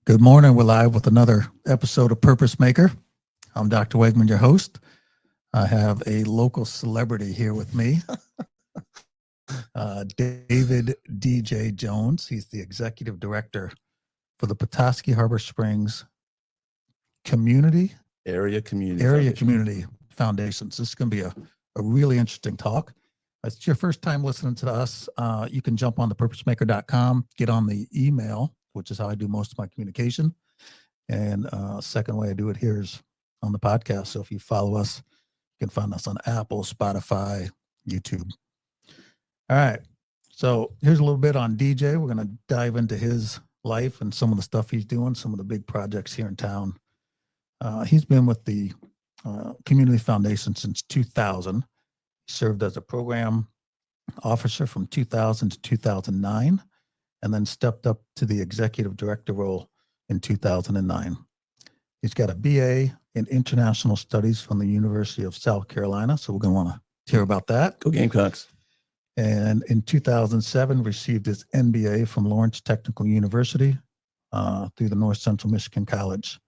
Good morning. We're live with another episode of Purpose Maker. I'm Dr. Wegmann, your host. I have a local celebrity here with me, David DJ Jones. He's the executive director for the Petoskey-Harbor Springs Area Community Foundations. This is going to be a really interesting talk. If it's your first time listening to us, you can jump on to purposemaker.com, get on the email, which is how I do most of my communication. And second way I do it here is on the podcast. So if you follow us, you can find us on Apple, Spotify, YouTube. All right. So here's a little bit on DJ. We're going to dive into his life and some of the stuff he's doing, some of the big projects here in town. He's been with the Community Foundation since 2000. He served as a program officer from 2000 to 2009, and then stepped up to the executive director role in 2009. He's got a BA in International Studies from the University of South Carolina, so we're going to want to hear about that. Go Gamecocks. And in 2007, received his MBA from Lawrence Technical University through the North Central Michigan College.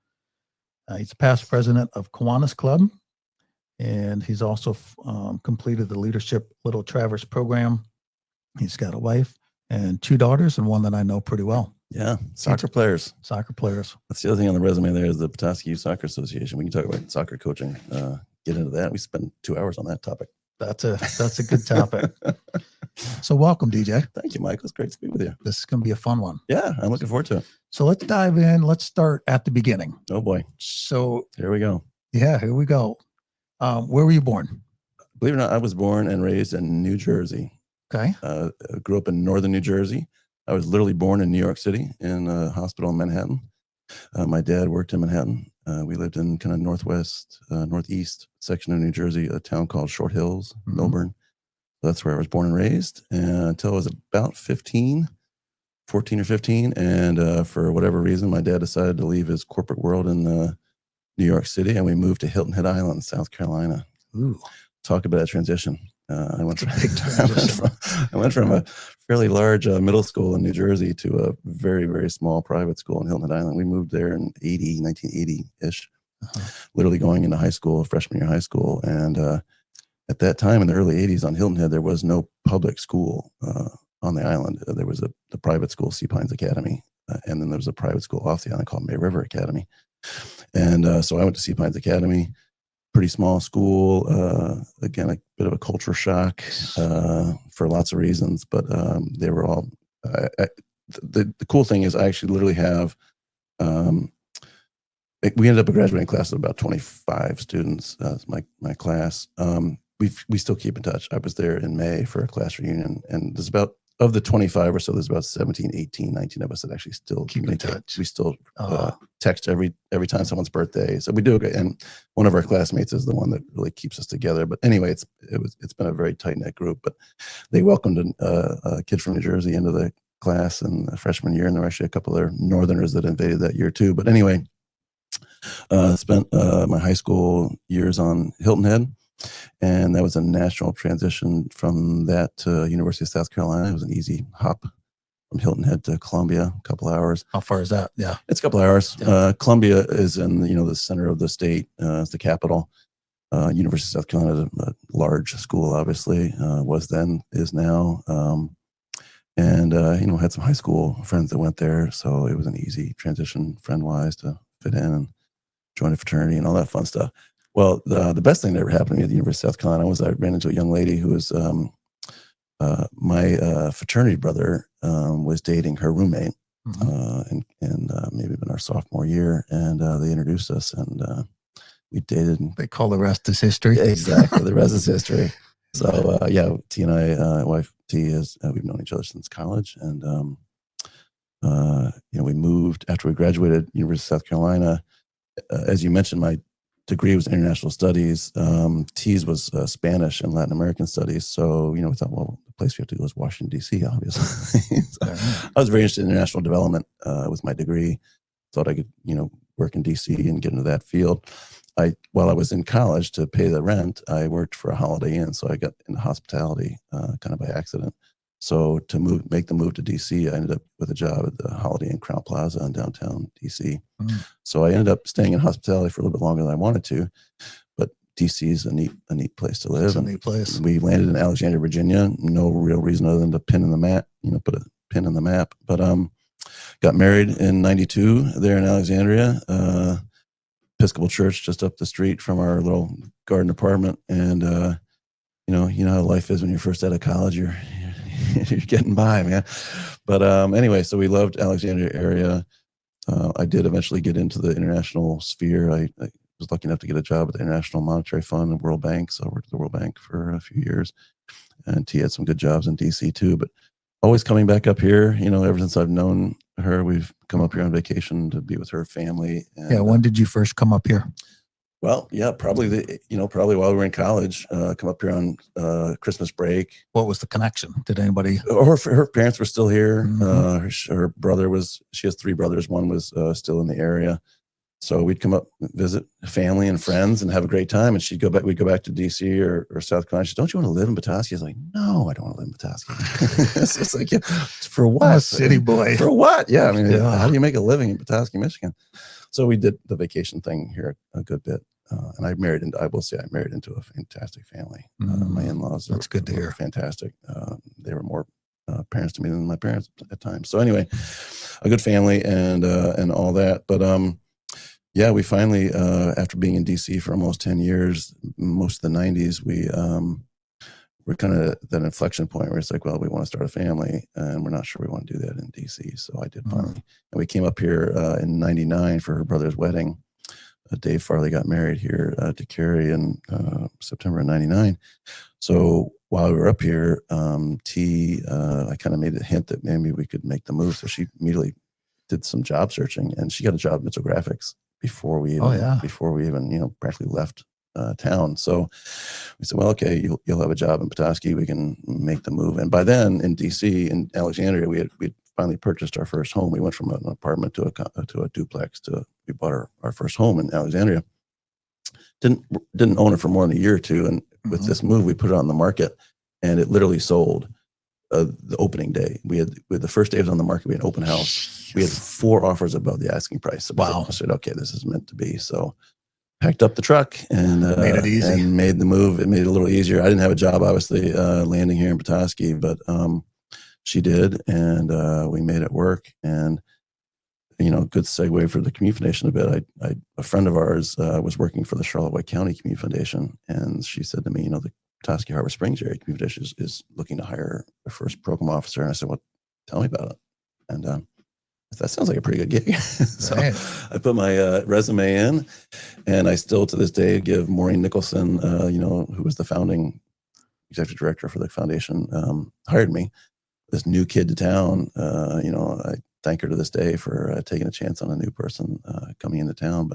He's past president of Kiwanis Club, and he's also completed the Leadership Little Traverse program. He's got a wife and two daughters, and one that I know pretty well. Yeah, soccer players. That's the other thing on the resume there is the Petoskey Youth Soccer Association. We can talk about soccer coaching, get into that. We spend 2 hours on that topic. That's a good topic. So welcome, DJ. Thank you, Michael. It's great to be with you. This is going to be a fun one. Yeah, I'm looking forward to it. So let's dive in. Let's start at the beginning. Oh, boy. So here we go. Yeah, here we go. Where were you born? Believe it or not, I was born and raised in New Jersey. Okay. Grew up in northern New Jersey. I was literally born in New York City in a hospital in Manhattan. My dad worked in Manhattan. We lived in kind of northeast section of New Jersey, a town called Short Hills, Milburn. That's where I was born and raised until I was about 14 or 15. And for whatever reason, my dad decided to leave his corporate world in New York City, and we moved to Hilton Head Island, South Carolina. Ooh. Talk about a transition. I went from a fairly large middle school in New Jersey to a very, very small private school in Hilton Head Island. We moved there in 1980-ish, literally going into high school, freshman year high school. And at that time in the early 80s on Hilton Head, there was no public school on the island. There was the private school, Sea Pines Academy, and then there was a private school off the island called May River Academy. And so I went to Sea Pines Academy. Pretty small school, again, a bit of a culture shock for lots of reasons, but they were all, the cool thing is I actually literally have, we ended up a graduating class of about 25 students, my class. We still keep in touch. I was there in May for a class reunion, and there's about, of the 25 or so, there's about 17, 18, 19 of us that actually still keep in touch. We still text every time someone's birthday. So we do it. And one of our classmates is the one that really keeps us together. But anyway, it's been a very tight knit group. But they welcomed a kid from New Jersey into the class in the freshman year, and there were actually a couple of Northerners that invaded that year too. But anyway, spent my high school years on Hilton Head. And that was a natural transition from that to University of South Carolina. It was an easy hop from Hilton Head to Columbia, a couple hours. How far is that? Yeah, it's a couple hours. Yeah. Columbia is in the center of the state. It's the capital. University of South Carolina is a large school, obviously. Was then, is now. And had some high school friends that went there, so it was an easy transition, friend-wise, to fit in and join a fraternity and all that fun stuff. Well, the best thing that ever happened to me at the University of South Carolina was I ran into a young lady who was my fraternity brother was dating her roommate, and maybe in our sophomore year, and they introduced us, and we dated. And they call the rest is history. Exactly, the rest is history. So T and I, wife T, is we've known each other since college, and we moved after we graduated University of South Carolina. As you mentioned, my degree was international studies. T's was Spanish and Latin American studies. So, we thought, well, the place we have to go is Washington, D.C., obviously. So I was very interested in international development with my degree. Thought I could, work in D.C. and get into that field. While I was in college, to pay the rent, I worked for a Holiday Inn. So I got into hospitality kind of by accident. So to make the move to DC, I ended up with a job at the Holiday Inn Crown Plaza in downtown DC. So I ended up staying in hospitality for a little bit longer than I wanted to, but DC is a neat place to live. It's a neat place. We landed in Alexandria, Virginia. No real reason other than to pin in the map, put a pin in the map. But got married in '92 there in Alexandria, Episcopal Church just up the street from our little garden apartment. And you know how life is when you're first out of college. You're getting by, man. But anyway, so we loved Alexandria area. I did eventually get into the international sphere. I was lucky enough to get a job at the International Monetary Fund and World Bank. So I worked at the World Bank for a few years. And T had some good jobs in DC too. But always coming back up here, ever since I've known her, we've come up here on vacation to be with her family. And, when did you first come up here? Well, yeah, probably probably while we were in college, come up here on Christmas break. What was the connection? Did anybody? Her parents were still here. Mm-hmm. Her brother she has 3 brothers. One was still in the area. So we'd come up, visit family and friends and have a great time. And we'd go back to DC or South Carolina. She said, don't you want to live in Petoskey? I was like, no, I don't want to live in Petoskey. It's like, yeah, for what? I'm a city boy. For what? Yeah. I mean, Yeah. How do you make a living in Petoskey, Michigan? So we did the vacation thing here a good bit. And I married into a fantastic family. My in-laws. That's good to hear. Fantastic. They were more parents to me than my parents at times. So anyway, a good family and all that. But yeah, we finally, after being in DC for almost 10 years, most of the 90s, we're kind of at that inflection point where it's like, well, we want to start a family and we're not sure we want to do that in DC. So I did finally. And we came up here in 99 for her brother's wedding. Dave Farley got married here to Carrie in September of 99. So while we were up here, I kind of made a hint that maybe we could make the move. So she immediately did some job searching and she got a job at Mitchell Graphics before we even practically left town. So we said, well, okay, you'll have a job in Petoskey. We can make the move. And by then in DC, in Alexandria, we'd finally purchased our first home. We went from an apartment to a duplex we bought our first home in Alexandria. Didn't own it for more than a year or two. And with this move, we put it on the market and it literally sold the opening day. We had the first day it was on the market. We had an open house. We had 4 offers above the asking price. So wow. I said, okay, this is meant to be. So packed up the truck and made it easy and made the move. It made it a little easier. I didn't have a job, obviously, landing here in Petoskey, but she did, and we made it work. And good segue for the Community Foundation a bit. A friend of ours was working for the Charlotte-White County Community Foundation, and she said to me, the Petoskey-Harbor Springs area Community Foundation is looking to hire their first program officer. And I said, well, tell me about it. And that sounds like a pretty good gig. So right. I put my resume in, and I still to this day give Maureen Nicholson, who was the founding executive director for the foundation, hired me. This new kid to town, I thank her to this day for taking a chance on a new person coming into town.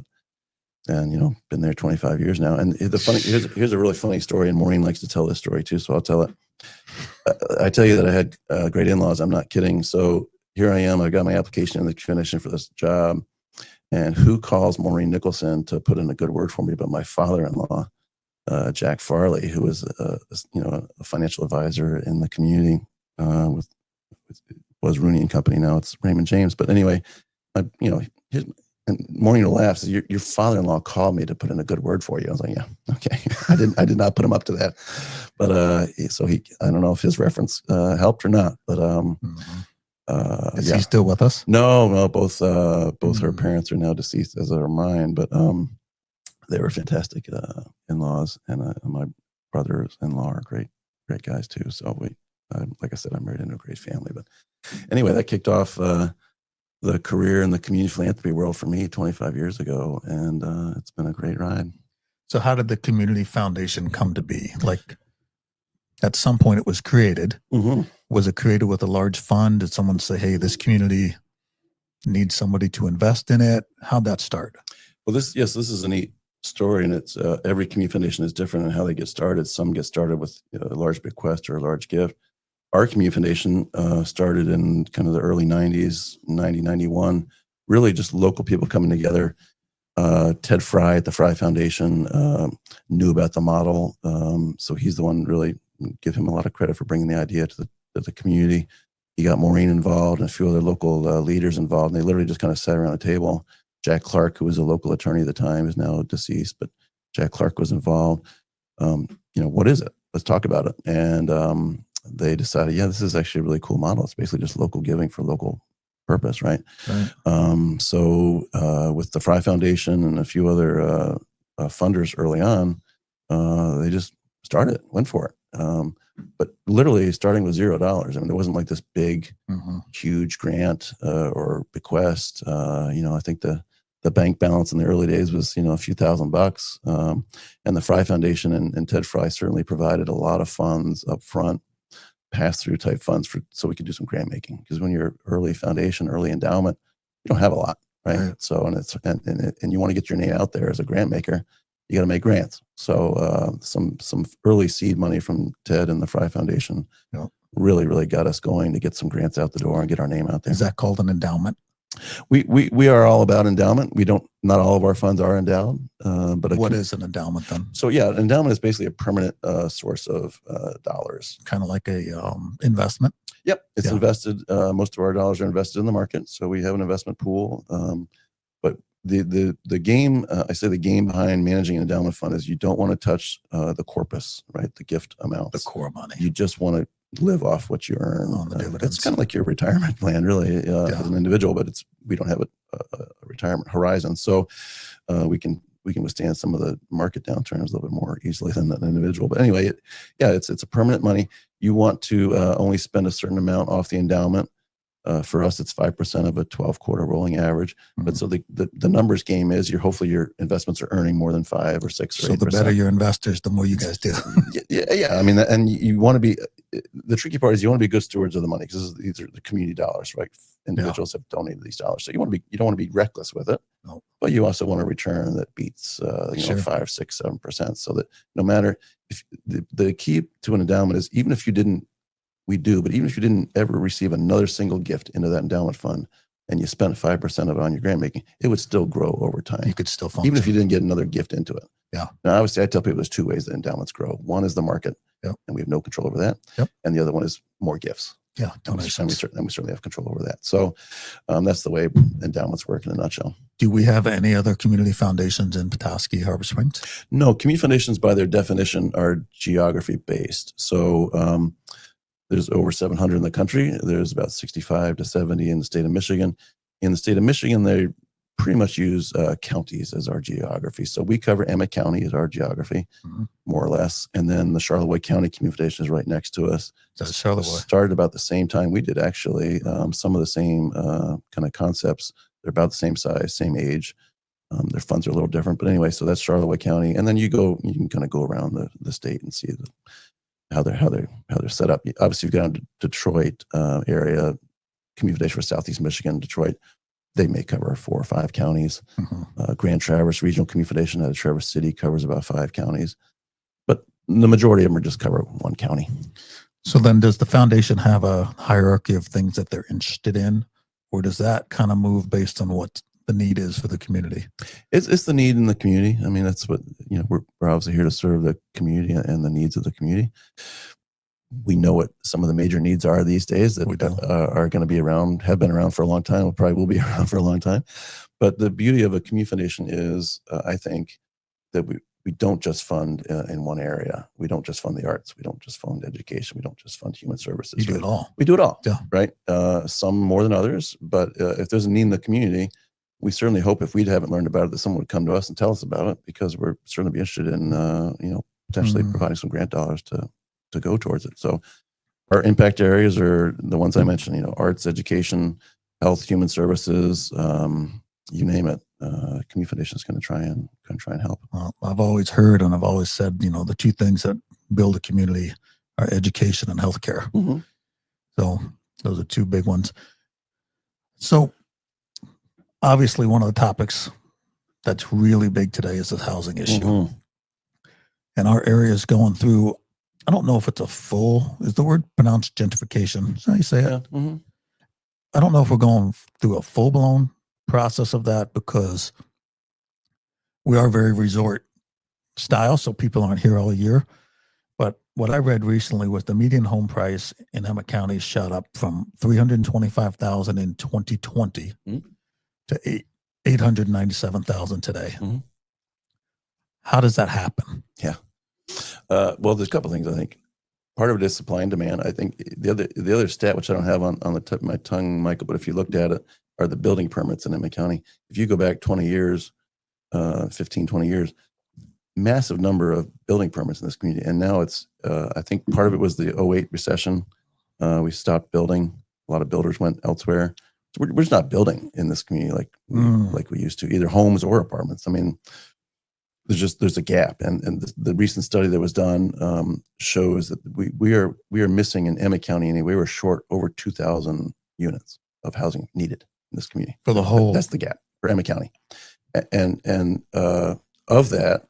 And been there 25 years now. And here's a really funny story, and Maureen likes to tell this story too, so I'll tell it. I tell you that I had great in-laws. I'm not kidding. So here I am. I got my application in the Commission for this job, and who calls Maureen Nicholson to put in a good word for me but my father-in-law, Jack Farley, who was a financial advisor in the community. Was Rooney and Company, now it's Raymond James. But anyway, and Maureen laughs. Your father-in-law called me to put in a good word for you. I was like, yeah, okay. I did not put him up to that, but I don't know if his reference helped or not. But is he still with us? No, both her parents are now deceased, as are mine. But they were fantastic in-laws, and my brothers-in-law are great guys too. So like I said, I married into a great family. But anyway, that kicked off the career in the community philanthropy world for me 25 years ago. And it's been a great ride. So how did the Community Foundation come to be? Like at some point it was created. Mm-hmm. Was it created with a large fund? Did someone say, hey, this community needs somebody to invest in it? How'd that start? Well, this is a neat story, and it's every community foundation is different in how they get started. Some get started with a large bequest or a large gift. Our community foundation started in kind of the early 90s, 90, 91, really just local people coming together. Ted Fry at the Fry Foundation knew about the model. So he's the one, really give him a lot of credit for bringing the idea to the community. He got Maureen involved and a few other local leaders involved. And they literally just kind of sat around a table. Jack Clark, who was a local attorney at the time, is now deceased, but Jack Clark was involved. What is it? Let's talk about it. And they decided, yeah, this is actually a really cool model. It's basically just local giving for local purpose, right? So with the Fry Foundation and a few other funders early on, they just went for it. But literally starting with $0. I mean, there wasn't like this big, huge grant or bequest. I think the bank balance in the early days was, a few $1,000. And the Fry Foundation and Ted Fry certainly provided a lot of funds up front, pass-through type funds so we could do some grant making. Because when you're early foundation, early endowment, you don't have a lot, right? So, and you want to get your name out there as a grant maker, you got to make grants. So some early seed money from Ted and the Fry Foundation really, really got us going to get some grants out the door and get our name out there. Is that called an endowment? We are all about endowment. Not all of our funds are endowed. But what is an endowment then? So yeah, an endowment is basically a permanent source of dollars. Kind of like a investment? Yep. It's invested. Most of our dollars are invested in the market. So we have an investment pool. But the game, I say the game behind managing an endowment fund is you don't want to touch the corpus, right? The gift amounts. The core money. You just want to live off what you earn on the dividends. It's kind of like your retirement plan, really, as an individual, but we don't have a retirement horizon. So we can withstand some of the market downturns a little bit more easily than an individual. But anyway, it's a permanent money. You want to only spend a certain amount off the endowment. For us, it's 5% of a 12-quarter rolling average. But so the numbers game is hopefully your investments are earning more than 5 or 6 or 8%. So the better your investors, the more you guys do. Yeah. I mean, and you want to be, the tricky part is you want to be good stewards of the money because these are the community dollars, right? Individuals have donated these dollars. So you don't want to be reckless with it, but you also want a return that beats 5, 6, 7%. So that no matter if the key to an endowment is even if you didn't ever receive another single gift into that endowment fund and you spent 5% of it on your grant making, it would still grow over time. You could still function. Even if you didn't get another gift into it. Yeah. Now, obviously, I tell people there's 2 ways that endowments grow. One is the market, and we have no control over that. And the other one is more gifts. Yeah. And we certainly have control over that. So that's the way endowments work in a nutshell. Do we have any other community foundations in Petoskey-Harbor Springs? No. Community foundations, by their definition, are geography based. So there's over 700 in the country. There's about 65 to 70 in the state of Michigan. In the state of Michigan, they pretty much use counties as our geography. So we cover Emmett County as our geography, more or less. And then the Charlevoix County Community Foundation is right next to us. That's Charlevoix. Started about the same time we did, actually. Some of the same kind of concepts. They're about the same size, same age. Their funds are a little different. But anyway, so that's Charlevoix County. And then you can kind of go around the state and see how they're set up. Obviously, you've got Detroit area, Community Foundation for Southeast Michigan, Detroit. They may cover 4 or 5 counties. Grand Traverse Regional Community Foundation out of Traverse City covers about 5 counties. But the majority of them are just cover 1 county. So then does the foundation have a hierarchy of things that they're interested in? Or does that kind of move based on what the need is for the community? It's the need in the community. I mean, that's what, we're obviously here to serve the community and the needs of the community. We know what some of the major needs are these days that are going to be around, have been around for a long time, probably will be around for a long time. But the beauty of a community foundation is, I think, that we don't just fund in one area. We don't just fund the arts. We don't just fund education. We don't just fund human services. You do it all. We do it all, yeah. Right? Some more than others. But if there's a need in the community, we certainly hope if we haven't learned about it, that someone would come to us and tell us about it, because we're certainly be interested in, potentially providing some grant dollars to go towards it. So our impact areas are the ones I mentioned, arts, education, health, human services, you name it. Community Foundation is going to try and help. Well, I've always heard and I've always said, the 2 things that build a community are education and healthcare. So those are 2 big ones. So obviously one of the topics that's really big today is the housing issue. And our area is going through, I don't know if it's is the word pronounced gentrification? Is that how you say it? I don't know if we're going through a full-blown process of that, because we are very resort style, so people aren't here all year. But what I read recently was the median home price in Emmett County shot up from 325,000 in 2020 Mhm. to 897,000 today. Mhm. How does that happen? Yeah. Well, there's a couple things I think. Part of it is supply and demand. I think the other stat, which I don't have on the tip of my tongue, Michael, but if you looked at it, are the building permits in Emmett County. If you go back 20 years, 15, 20 years, massive number of building permits in this community. And now it's, I think part of it was the '08 recession. We stopped building. A lot of builders went elsewhere. So we're just not building in this community like we used to, either homes or apartments. I mean, there's a gap, and the recent study that was done shows that we are missing in Emmett County anyway. We're short over 2,000 units of housing needed in this community For the whole. That's the gap for Emmett County, and of that,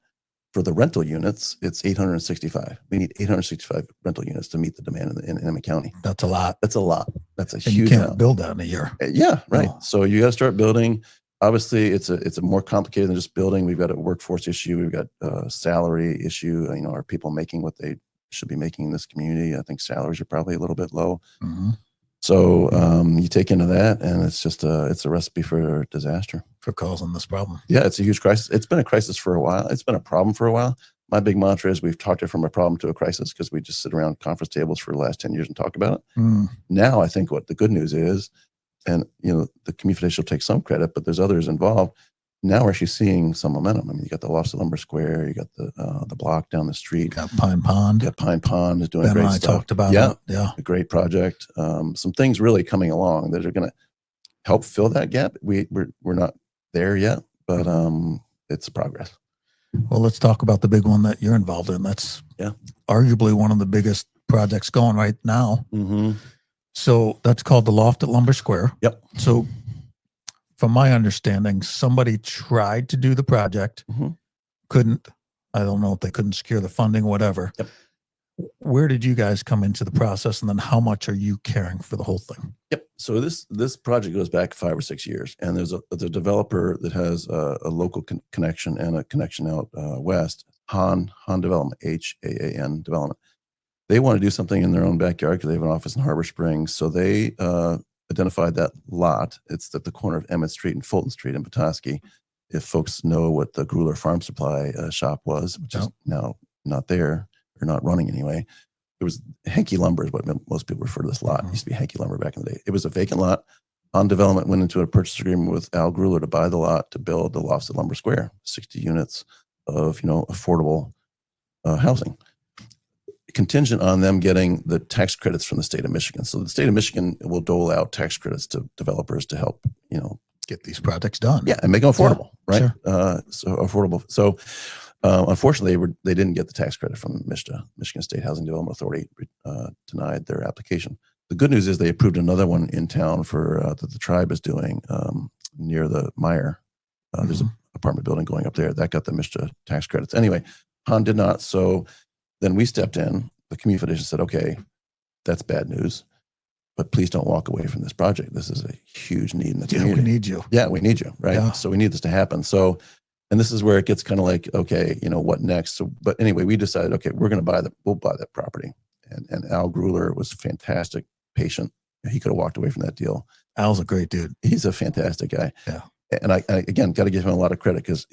for the rental units, it's 865. We need 865 rental units to meet the demand in Emmett County. That's a lot. That's a lot. That's a And huge you can't amount. build that in a year. Yeah, right. No. So you got to start building. Obviously, it's a more complicated than just building. We've got a workforce issue. We've got a salary issue. You know, are people making what they should be making in this community? I think salaries are probably a little bit low. Mm-hmm. So you take into that, and it's just it's a recipe for disaster. For causing this problem. Yeah, it's a huge crisis. It's been a crisis for a while. It's been a problem for a while. My big mantra is we've talked it from a problem to a crisis because we just sit around conference tables for the last 10 years and talk about it. Now I think what the good news is, and you know, the Community Foundation will take some credit, but there's others involved. Now we're actually seeing some momentum. I mean, you got the Lofts at Lumber Square, you got the block down the street. Got Pine Pond. Yeah, Pine Pond is doing Ben great and I stuff. talked about Yeah, it. Yeah. a great project. Some things really coming along that are going to help fill that gap. We're not there yet, but it's progress. Well, let's talk about the big one that you're involved in. That's arguably one of the biggest projects going right now. Mm-hmm. So that's called the Loft at Lumber Square. Yep. So from my understanding, somebody tried to do the project, couldn't. I don't know if they couldn't secure the funding, whatever. Yep. Where did you guys come into the process, and then how much are you carrying for the whole thing? Yep. So this project goes back 5 or 6 years, and there's a developer that has a local connection and a connection out west. Han Development, HAAN Development. They want to do something in their own backyard because they have an office in Harbor Springs. So they identified that lot. It's at the corner of Emmett Street and Fulton Street in Petoskey. If folks know what the Gruler Farm Supply shop was, which is now not there, or not running anyway. It was Hanky Lumber is what most people refer to this lot. It used to be Hanky Lumber back in the day. It was a vacant lot. On Development went into a purchase agreement with Al Gruler to buy the lot to build the Lofts at Lumber Square, 60 units of affordable housing, contingent on them getting the tax credits from the state of Michigan. So the state of Michigan will dole out tax credits to developers to help get these projects done. Yeah, and make them affordable, right? Sure. So affordable. So unfortunately, they didn't get the tax credit from MSHDA, Michigan State Housing Development Authority, denied their application. The good news is they approved another one in town for that the tribe is doing near the Meyer. There's an apartment building going up there that got the MSHDA tax credits. Anyway, Han did not. So then we stepped in. The Community Foundation said, "Okay, that's bad news, but please don't walk away from this project. This is a huge need in the community. We need you. Yeah, we need you, right? Yeah. So we need this to happen." So, and this is where it gets kind of like, okay, what next? So, but anyway, we decided, okay, we'll buy that property. And Al Gruler was fantastic, patient. He could have walked away from that deal. Al's a great dude. He's a fantastic guy. Yeah. And I again got to give him a lot of credit because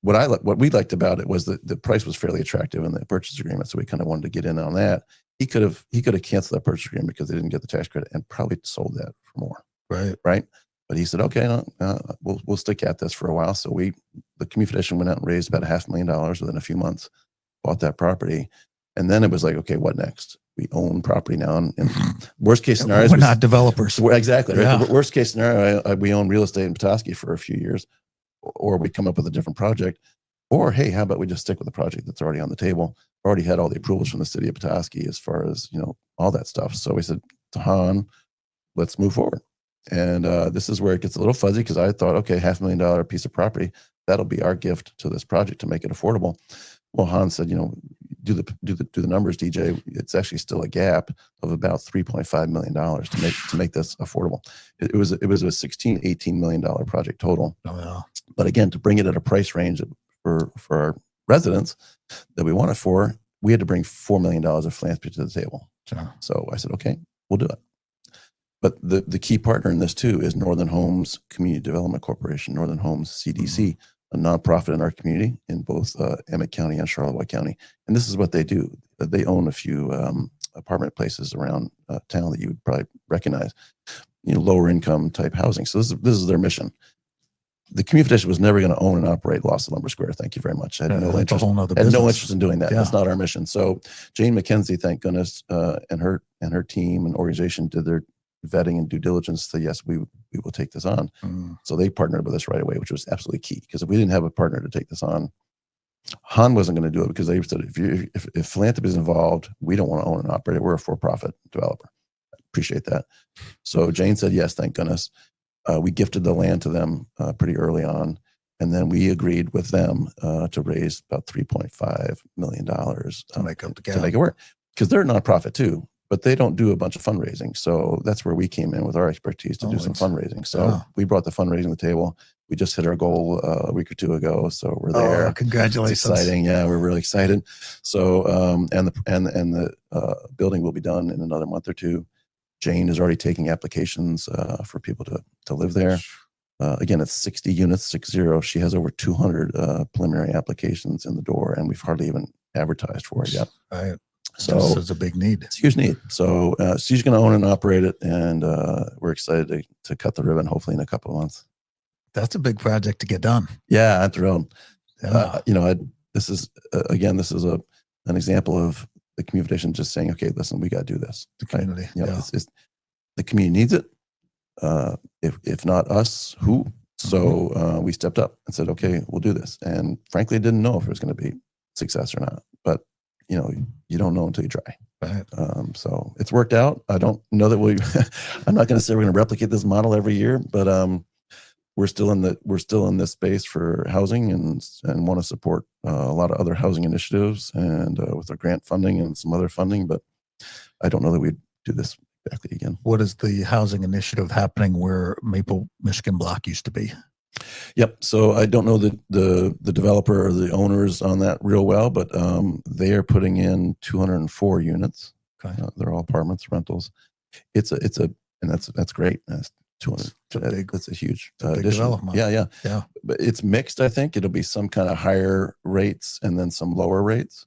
what we liked about it was that the price was fairly attractive in the purchase agreement. So we kind of wanted to get in on that. He could have canceled that purchase agreement because they didn't get the tax credit and probably sold that for more. Right. But he said, okay, we'll stick at this for a while. So the Community Foundation went out and raised about $500,000 within a few months, bought that property. And then it was like, okay, what next? We own property now. And worst case scenario, we're not developers. Exactly. Right? Yeah. Worst case scenario, we own real estate in Petoskey for a few years, or we come up with a different project. Or, hey, how about we just stick with the project that's already on the table? Already had all the approvals from the city of Petoskey as far as, all that stuff. So we said to Han, let's move forward. And this is where it gets a little fuzzy because I thought, okay, $500,000 piece of property, that'll be our gift to this project to make it affordable. Well, Han said, do the numbers, DJ. It's actually still a gap of about $3.5 million to make this affordable. It was a $16-18 million project total. Oh, yeah. But again, to bring it at a price range for our residents that we want it for, we had to bring $4 million of philanthropy to the table. Sure. So I said, okay, we'll do it. But the key partner in this too is Northern Homes Community Development Corporation, Northern Homes CDC, a nonprofit in our community in both Emmett County and Charlevoix County. And this is what they do. They own a few apartment places around town that you would probably recognize, lower income type housing. So this is their mission. The Community Foundation was never going to own and operate Lost Lumber Square. Thank you very much. I had no interest. Had no interest in doing that. Yeah. That's not our mission. So Jane McKenzie, thank goodness, and her team and organization did their vetting and due diligence. So yes, we will take this on. So they partnered with us right away, which was absolutely key, because if we didn't have a partner to take this on, Han wasn't going to do it, because they said if philanthropy is involved, we don't want to own and operate it. We're a for-profit developer. Appreciate that. So Jane said yes, thank goodness. We gifted the land to them pretty early on, and then we agreed with them to raise about $3.5 million to make it work, because they're a nonprofit too, but they don't do a bunch of fundraising. So that's where we came in with our expertise to do some fundraising. So we brought the fundraising to the table. We just hit our goal a week or two ago, so we're there. Oh, congratulations! It's exciting, yeah, we're really excited. So and the building will be done in another month or two. Jane is already taking applications for people to live there. Again, it's 60 units, 60. She has over 200 preliminary applications in the door, and we've hardly even advertised for it yet. Right. So it's a big need. It's a huge need. So she's going to own and operate it, and we're excited to cut the ribbon, hopefully in a couple of months. That's a big project to get done. Yeah, I'm thrilled. Yeah. This is an example of the Community Foundation just saying, okay, listen, we got to do this. The community. It's the community needs it. If not us, who? So we stepped up and said, okay, we'll do this. And frankly, didn't know if it was going to be success or not. But you don't know until you try. Right. So it's worked out. I don't know that I'm not going to say we're going to replicate this model every year, but we're still in this space for housing, and want to support a lot of other housing initiatives, and with our grant funding and some other funding. But I don't know that we'd do this exactly again. What is the housing initiative happening where Maple Michigan Block used to be? Yep. So I don't know the developer or the owners on that real well, but they are putting in 204 units. Okay. They're all apartments, rentals. And that's great. That's 200. That's a huge big development. Yeah. But it's mixed. I think it'll be some kind of higher rates and then some lower rates.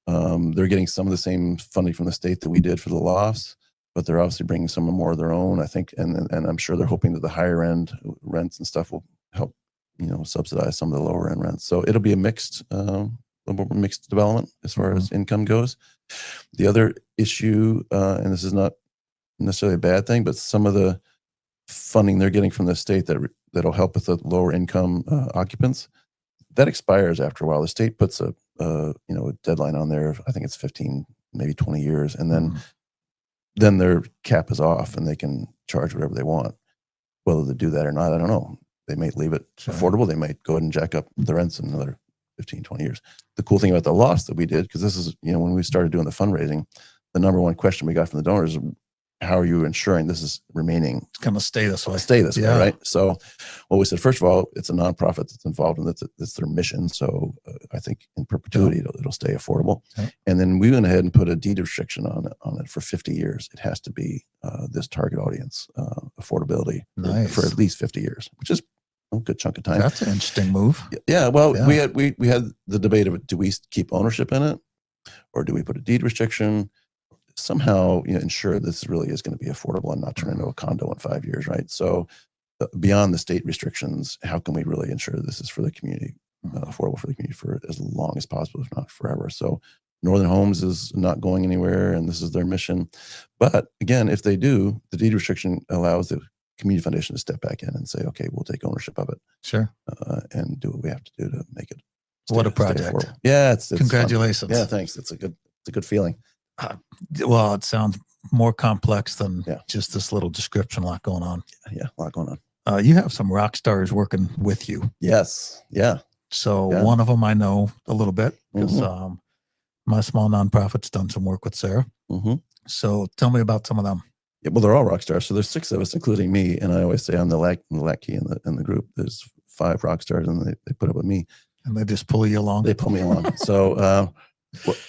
They're getting some of the same funding from the state that we did for the lofts, but they're obviously bringing some more of their own, I think, and I'm sure they're hoping that the higher end rents and stuff will help, subsidize some of the lower end rents. So it'll be a mixed development as far as income goes. The other issue, and this is not necessarily a bad thing, but some of the funding they're getting from the state that'll help with the lower income occupants, that expires after a while. The state puts a deadline on there. I think it's 15, maybe 20 years, and then their cap is off and they can charge whatever they want. Whether they do that or not, I don't know. They might leave it affordable. They might go ahead and jack up the rents in another 15, 20 years. The cool thing about the Lofts that we did, because this is, when we started doing the fundraising, the number one question we got from the donors is, how are you ensuring this is remaining? It's going to stay this way. Way, right? So what we said, first of all, it's a nonprofit that's involved in that's their mission. So I think in perpetuity, it'll stay affordable. Yeah. And then we went ahead and put a deed restriction on it for 50 years. It has to be this target audience affordability for at least 50 years, which is a good chunk of time. That's an interesting move. Yeah. Well, we had the debate of, do we keep ownership in it, or do we put a deed restriction? Somehow, ensure this really is going to be affordable and not turn into a condo in 5 years, right? So beyond the state restrictions, how can we really ensure this is for the community, affordable for the community for as long as possible, if not forever? So Northern Homes is not going anywhere, and this is their mission. But again, if they do, the deed restriction allows the Community Foundation to step back in and say, okay, we'll take ownership of it. Sure. And do what we have to do to make it. What a project. Yeah. It's congratulations. Fun. Yeah. Thanks. It's a good feeling. Well, it sounds more complex than just this little description. A lot going on. Yeah, a lot going on. You have some rock stars working with you. Yes. Yeah. So one of them I know a little bit because my small nonprofit's done some work with Sarah. So tell me about some of them. Yeah, well, they're all rock stars. So there's 6 of us, including me. And I always say I'm the lackey in the group. There's 5 rock stars, and they put up with me. And they just pull you along. They pull me along. So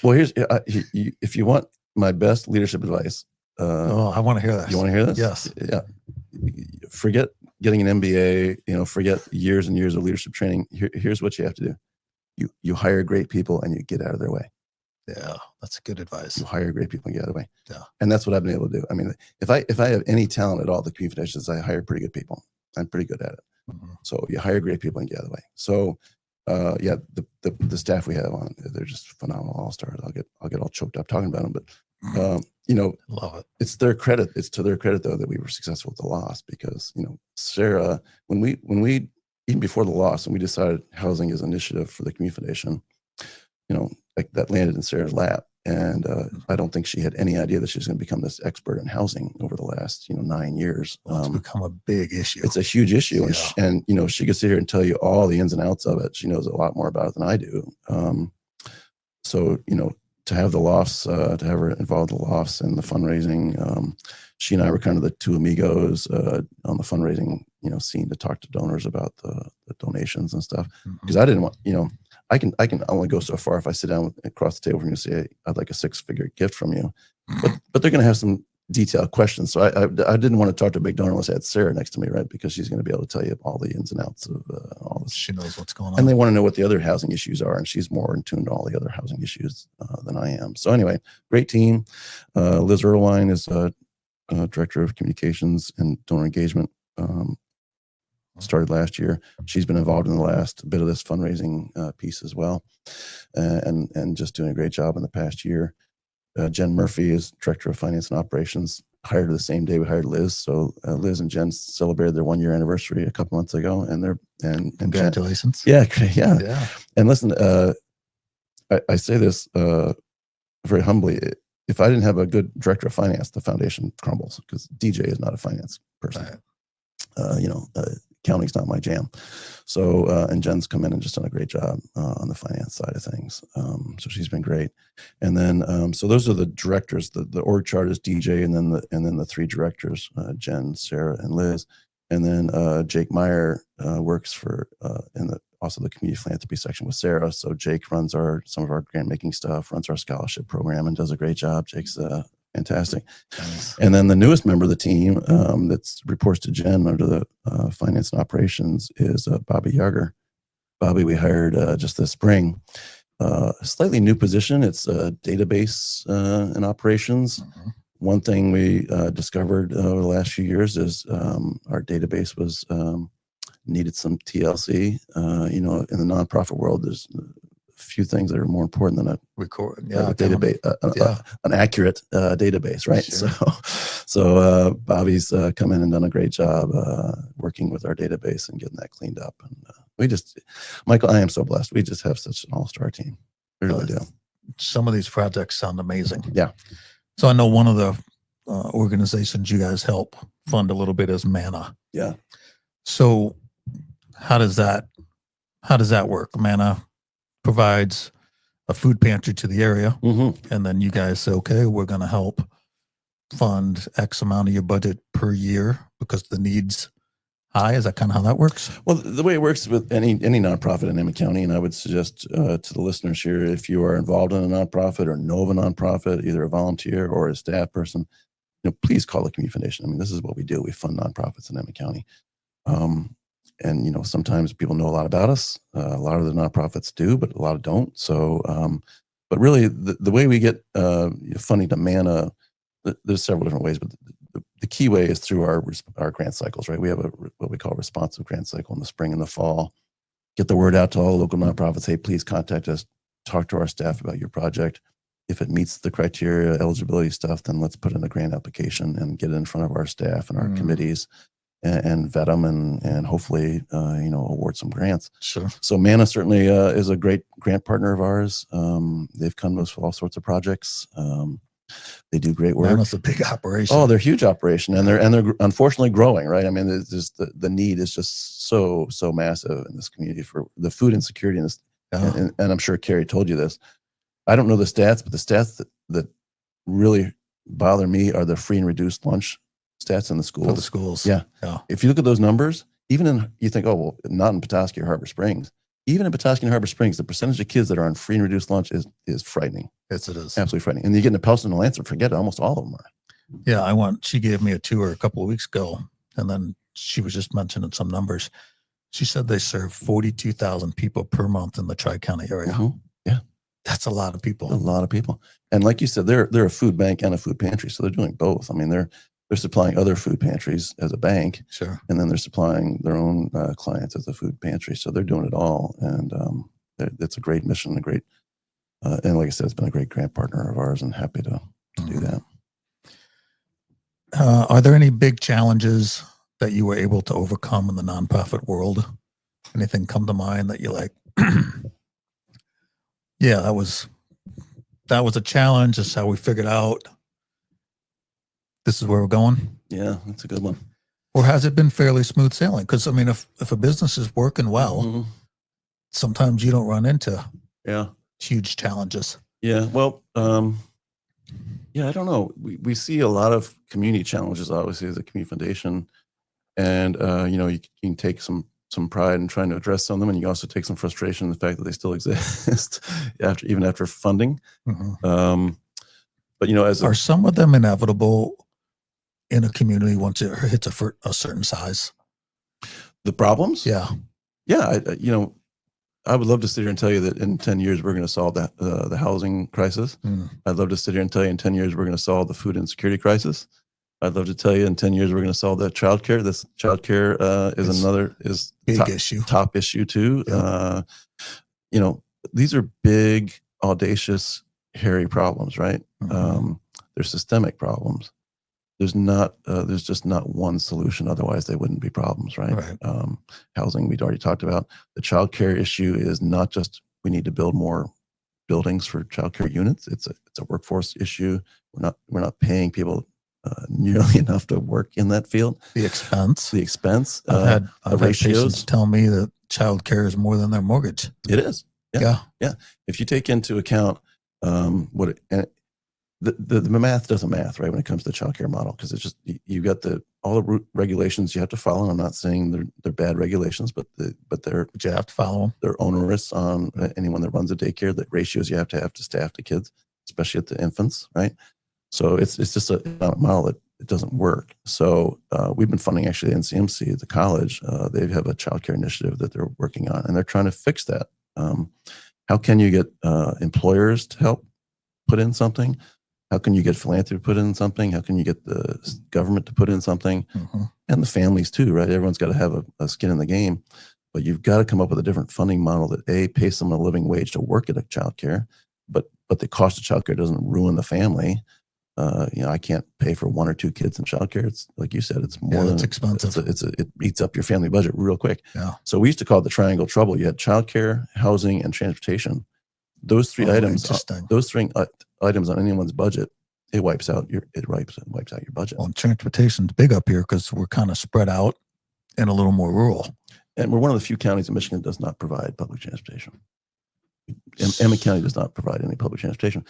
Well, here's if you want my best leadership advice. Oh, I want to hear this. You want to hear this? Yes. Yeah. Forget getting an MBA. Forget years and years of leadership training. Here's what you have to do. You hire great people and you get out of their way. Yeah, that's good advice. You hire great people and get out of the way. Yeah. And that's what I've been able to do. I mean, if I have any talent at all, the community foundations, I hire pretty good people. I'm pretty good at it. Mm-hmm. So you hire great people and get out of the way. So yeah, the staff we have on, they're just phenomenal all-stars. I'll get all choked up talking about them, but love it. It's their credit. It's to their credit though that we were successful with the loss, because Sarah, when we even before the loss, and we decided housing is an initiative for the community foundation, like that landed in Sarah's lap. And I don't think she had any idea that she was going to become this expert in housing over the last 9 years. Well, it's become a big issue. It's a huge issue, Yeah. and she could sit here and tell you all the ins and outs of it. She knows a lot more about it than I do. So to have the Lofts, to have her involved in the Lofts and the fundraising, she and I were kind of the two amigos on the fundraising scene to talk to donors about the donations and stuff, because I didn't want I can only go so far if I sit down across the table from you and say, hey, I'd like a 6-figure gift from you, but they're going to have some detailed questions. So I didn't want to talk to a big donor unless I had Sarah next to me, right? Because she's going to be able to tell you all the ins and outs of all this. She knows what's going on. And they want to know what the other housing issues are. And she's more in tune to all the other housing issues than I am. So anyway, great team. Liz Erlewine is Director of Communications and Donor Engagement. Started last year. She's been involved in the last bit of this fundraising piece as well. And just doing a great job in the past year. Jen Murphy is Director of Finance and Operations, hired her the same day we hired Liz. So Liz and Jen celebrated their 1-year anniversary a couple months ago, and Congratulations. Jen, yeah. And listen, I say this very humbly. If I didn't have a good director of finance, the foundation crumbles, because DJ is not a finance person. Right. Accounting's not my jam. So, and Jen's come in and just done a great job on the finance side of things. So she's been great. And then, so those are the directors. The org chart is DJ, and then the 3 directors, Jen, Sarah, and Liz. And then Jake Meyer works for also the community philanthropy section with Sarah. So Jake runs some of our grant making stuff, runs our scholarship program, and does a great job. Jake's fantastic. Nice. And then the newest member of the team that reports to Jen under the finance and operations is Bobby Yarger. Bobby, we hired just this spring. A slightly new position. It's database and operations. Mm-hmm. One thing we discovered over the last few years is our database was needed some TLC. In the nonprofit world, there's a few things that are more important than a database, an accurate database, right? Sure. So Bobby's come in and done a great job working with our database and getting that cleaned up. And Michael, I am so blessed. We just have such an all-star team. We really do. Some of these projects sound amazing. Yeah. So I know one of the organizations you guys help fund a little bit is Manna. Yeah. So how does that work? Manna provides a food pantry to the area, mm-hmm. and then you guys say, okay, we're going to help fund X amount of your budget per year because the need's high. Is that kind of how that works? Well, the way it works with any nonprofit in Emmett County, and I would suggest to the listeners here, if you are involved in a nonprofit or know of a nonprofit, either a volunteer or a staff person, please call the community foundation. I mean, this is what we do. We fund nonprofits in Emmett County. And sometimes people know a lot about us. A lot of the nonprofits do, but a lot don't. So, but really, the way we get funding to Manna, there's several different ways, but the key way is through our grant cycles, right? We have what we call a responsive grant cycle in the spring and the fall. Get the word out to all the local nonprofits. Hey, please contact us. Talk to our staff about your project. If it meets the criteria, eligibility stuff, then let's put in a grant application and get it in front of our staff and our committees. And vet them and hopefully, award some grants. Sure. So Manna certainly is a great grant partner of ours. They've come to us for all sorts of projects. They do great work. Manna's a big operation. Oh, they're a huge operation, and they're unfortunately growing, right? I mean, it's just the need is just so massive in this community for the food insecurity. And I'm sure Carrie told you this. I don't know the stats, but the stats that really bother me are the free and reduced lunch stats in the schools. For the schools. Yeah. If you look at those numbers, you think, oh, well, not in Petoskey or Harbor Springs, even in Petoskey-Harbor Springs, the percentage of kids that are on free and reduced lunch is frightening. Yes, it is. Absolutely frightening. And you get into Pellston and Lansing, forget it, almost all of them are. Yeah, she gave me a tour a couple of weeks ago, and then she was just mentioning some numbers. She said they serve 42,000 people per month in the Tri-County area. Mm-hmm. Yeah. That's a lot of people. A lot of people. And like you said, they're a food bank and a food pantry. So they're doing both. I mean, they're supplying other food pantries as a bank. Sure. And then they're supplying their own clients as a food pantry. So they're doing it all. And it's a great mission, and like I said, it's been a great grant partner of ours, and happy to do that. Are there any big challenges that you were able to overcome in the nonprofit world? Anything come to mind that you're like, yeah, that was a challenge. That's how we figured out this is where we're going? Yeah, that's a good one. Or has it been fairly smooth sailing? Because I mean, if a business is working well, sometimes you don't run into huge challenges. Yeah. Well, I don't know. We see a lot of community challenges, obviously, as a community foundation. And, you can take some pride in trying to address some of them. And you also take some frustration in the fact that they still exist even after funding. But, are some of them inevitable in a community once it hits a certain size? The problems? Yeah. Yeah. I would love to sit here and tell you that in 10 years, we're going to solve the housing crisis. I'd love to sit here and tell you in 10 years, we're going to solve the food insecurity crisis. I'd love to tell you in 10 years, we're going to solve that childcare. This childcare is big issue, top issue too. Yeah. These are big, audacious, hairy problems, right? They're systemic problems. There's just not one solution. Otherwise, they wouldn't be problems, right? Housing, we'd already talked about. The childcare issue is not just we need to build more buildings for childcare units. It's a workforce issue. We're not paying people nearly enough to work in that field. The expense. I've had patients tell me that childcare is more than their mortgage. It is. Yeah. If you take into account the math doesn't math, right, when it comes to the childcare model, because it's just you got all the regulations you have to follow. I'm not saying they're bad regulations, but you have to follow them. They're onerous on anyone that runs a daycare. The ratios you have to staff the kids, especially at the infants, right? So it's just a model that it doesn't work. So we've been funding actually NCMC, the college. They have a childcare initiative that they're working on, and they're trying to fix that. How can you get employers to help put in something? How can you get philanthropy to put in something? How can you get the government to put in something? And the families too, right? Everyone's got to have a skin in the game, but you've got to come up with a different funding model that pays someone a living wage to work at a childcare, but the cost of childcare doesn't ruin the family. I can't pay for one or two kids in childcare. It's like you said, it's more than expensive. It eats up your family budget real quick. Yeah. So we used to call it the triangle of trouble. You had childcare, housing, and transportation. Those three items. Those three items on anyone's budget, it wipes out your budget. Well, transportation's big up here because we're kind of spread out and a little more rural. And we're one of the few counties in Michigan that does not provide public transportation. Emmett County does not provide any public transportation.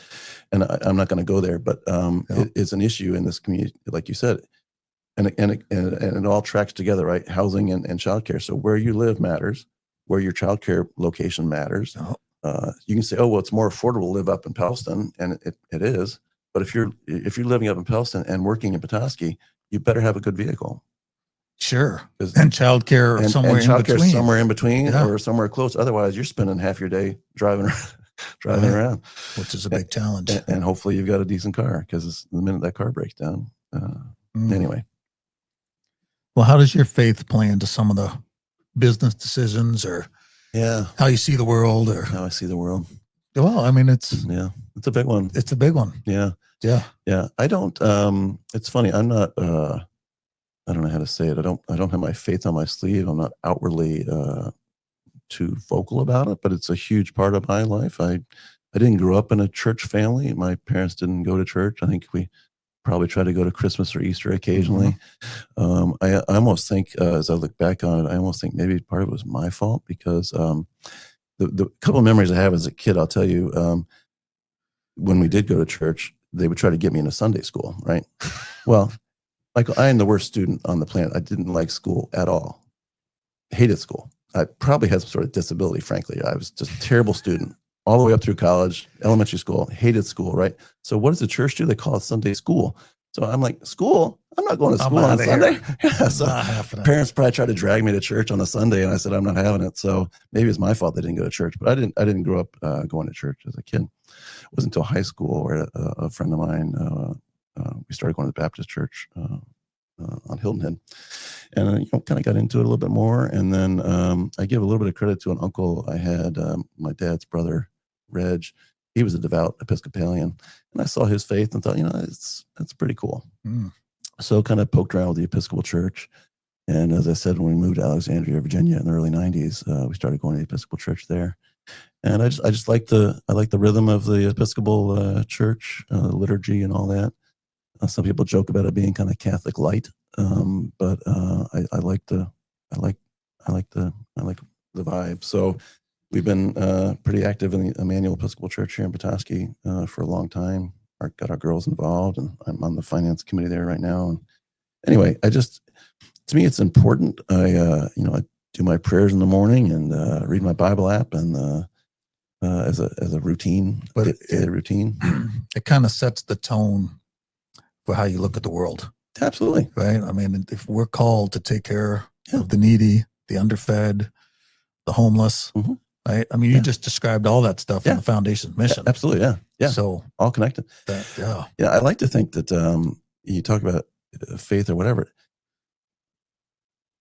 And I'm not going to go there, but it's an issue in this community, like you said. And it all tracks together, right? Housing and childcare. So where you live matters, where your childcare location matters. You can say, oh, well, it's more affordable to live up in Pellston, and it is. But if you're living up in Pellston and working in Petoskey, you better have a good vehicle. Sure. And childcare somewhere in between or somewhere close. Otherwise, you're spending half your day driving around, which is a big challenge. And hopefully you've got a decent car, because the minute that car breaks down, anyway. Well, how does your faith play into some of the business decisions, or how you see the world, or how I see the world? Well, I mean, it's a big one. It's a big one. Yeah. I don't. It's funny. I'm not. I don't know how to say it. I don't have my faith on my sleeve. I'm not outwardly too vocal about it, but it's a huge part of my life. I didn't grow up in a church family. My parents didn't go to church. I think we probably try to go to Christmas or Easter occasionally. I almost think, as I look back on it, I almost think maybe part of it was my fault, because the couple of memories I have as a kid, I'll tell you, when we did go to church, they would try to get me into Sunday school, right? Well, Michael, I am the worst student on the planet. I didn't like school at all. Hated school. I probably had some sort of disability, frankly. I was just a terrible student all the way up through college, elementary school, hated school, right? So what does the church do? They call it Sunday school. So I'm like, school? I'm not going to school on Sunday. Yeah, so parents probably tried to drag me to church on a Sunday, and I said, I'm not having it. So maybe it's my fault they didn't go to church, but I didn't grow up going to church as a kid. It wasn't until high school where a friend of mine, we started going to the Baptist church on Hilton Head, and kind of got into it a little bit more. And then I give a little bit of credit to an uncle I had, my dad's brother, Reg. He was a devout Episcopalian, and I saw his faith and thought, that's pretty cool. So kind of poked around with the Episcopal Church. And as I said, when we moved to Alexandria, Virginia in the early 90s, we started going to the Episcopal Church there. And I just like the rhythm of the Episcopal Church, liturgy and all that. Some people joke about it being kind of Catholic light, but I like the vibe. So we've been pretty active in the Emmanuel Episcopal Church here in Petoskey for a long time. Got our girls involved, and I'm on the finance committee there right now. And anyway, to me, it's important. I do my prayers in the morning and read my Bible app, and as a routine. But routine. It kind of sets the tone for how you look at the world. Absolutely. Right. I mean, if we're called to take care of the needy, the underfed, the homeless, right? I mean, you just described all that stuff in the foundation's mission. Absolutely. Yeah. Yeah. So all connected. I like to think that you talk about faith or whatever.